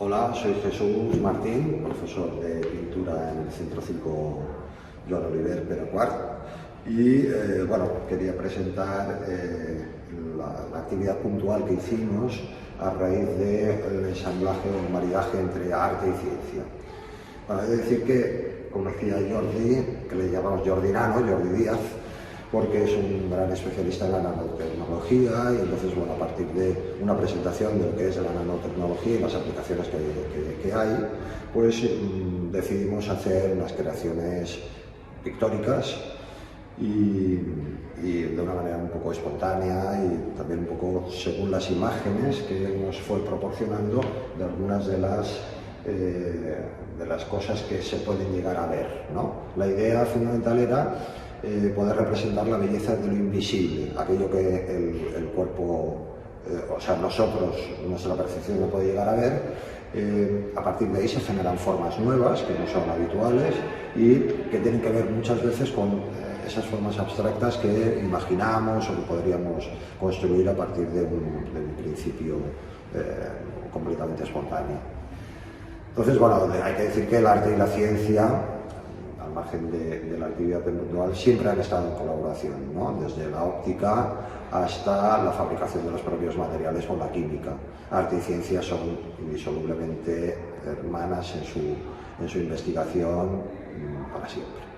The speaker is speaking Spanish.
Hola, soy Jesús Martín, profesor de pintura en el Centro Cívico Joan Oliver Pere-Quart y quería presentar la actividad puntual que hicimos a raíz del ensamblaje o el maridaje entre arte y ciencia. Bueno, he de decir que conocí a Jordi, que le llamamos Jordi Nano, Jordi Díaz, porque es un gran especialista en la nanotecnología y entonces, bueno, a partir de una presentación de lo que es la nanotecnología y las aplicaciones que hay, pues decidimos hacer unas creaciones pictóricas y de una manera un poco espontánea y también un poco según las imágenes que él nos fue proporcionando de algunas de las cosas que se pueden llegar a ver, ¿no? La idea fundamental era poder representar la belleza de lo invisible, aquello que el cuerpo, nosotros, nuestra percepción no puede llegar a ver. A partir de ahí se generan formas nuevas que no son habituales y que tienen que ver muchas veces con esas formas abstractas que imaginamos o que podríamos construir a partir de un principio completamente espontáneo. Entonces, bueno, hay que decir que el arte y la ciencia, al margen de la actividad puntual, siempre han estado en colaboración, ¿no? Desde la óptica hasta la fabricación de los propios materiales o la química. Arte y ciencia son indisolublemente hermanas en su investigación para siempre.